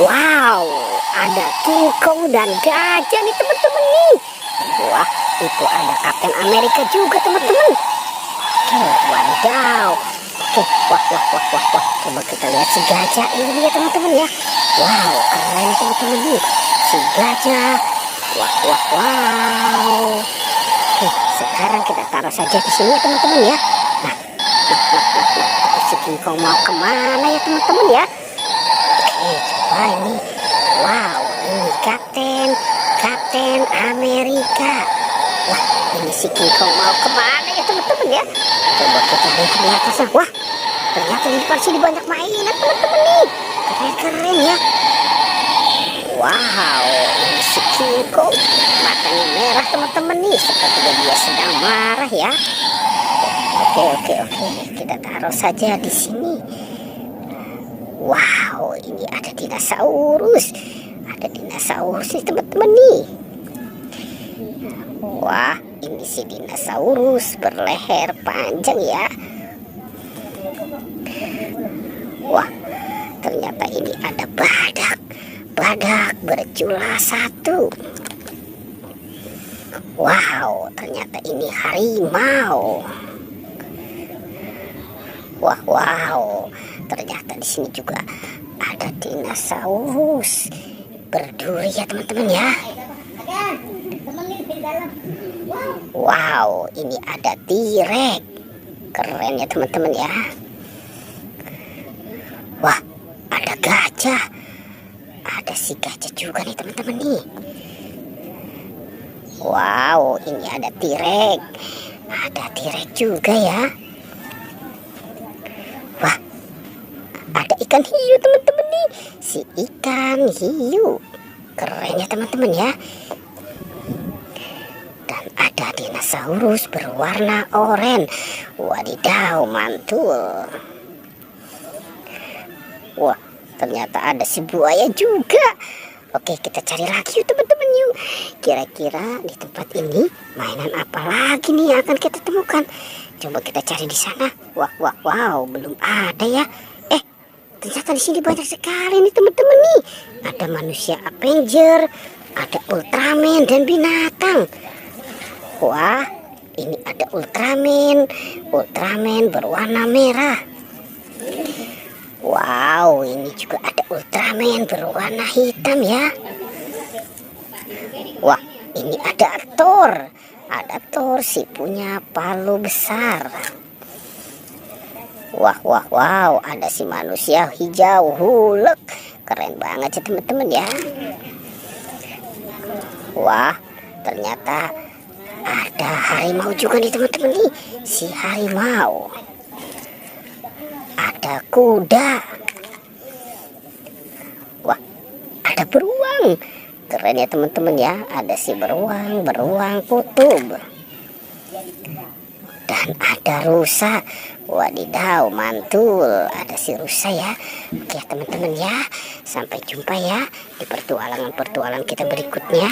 Wow, ada King Kong dan gajah nih teman-teman nih. Wah, itu ada Kapten Amerika juga teman-teman. Oke, wadidaw. Oke, wah. Coba kita lihat si gajah ini ya teman-teman ya. Wow, keren teman-teman nih. Si gajah. Wow. Oke, sekarang kita taruh saja di sini ya teman-teman ya. Nah, si King Kong mau kemana ya teman-teman ya? Oke, coba ini. Wow, ini Kapten Amerika. Wah, ini si King Kong mau kemana ya teman-teman ya? Coba kita lihat di atasnya. Wah, ternyata di depan sini banyak mainan teman-teman nih. Keren ya. Wow, ini si King Kong matanya merah teman-teman nih. Sepertinya dia sedang marah ya. Oke. Kita taruh saja di sini. Wow, ini ada dinosaurus. Ada dinosaurus nih teman-teman nih. Wah, ini si dinosaurus berleher panjang ya. Wah, ternyata ini ada badak berjula satu. Wow, ternyata ini harimau. Wow, ternyata di sini juga ada dinosaurus berduri ya teman-teman ya. Wow, ini ada T-Rex. Keren ya teman-teman ya. Wah, ada gajah. Ada si gajah juga nih teman-teman nih. Wow, ini ada T-Rex. Ada T-Rex juga ya. Wah, ada ikan hiu teman-teman nih. Si ikan hiu. Keren ya teman-teman ya. Dan ada dinosaurus berwarna oranye. Wadidaw, mantul. Wah, ternyata ada si buaya juga. Oke, kita cari lagi yuk teman-teman yuk. Kira-kira di tempat ini mainan apa lagi nih yang akan kita temukan? Coba kita cari di sana. Wow, belum ada ya. Ternyata di sini banyak sekali nih teman-teman nih. Ada manusia Avenger, ada Ultraman dan binatang. Wah, ini ada Ultraman berwarna merah. Wow, ini juga ada Ultraman berwarna hitam ya. Wah, ini ada Thor si punya palu besar. Wow, ada si manusia hijau Hulk. Keren banget ya teman-teman ya. Wah, ternyata ada harimau juga nih teman-teman nih. Si harimau. Ada kuda. Wah, ada beruang. Keren ya teman-teman ya. Ada si beruang kutub. Dan ada rusa. Wadidaw, mantul. Ada si rusa ya. Oke teman-teman ya. Sampai jumpa ya di petualangan kita berikutnya.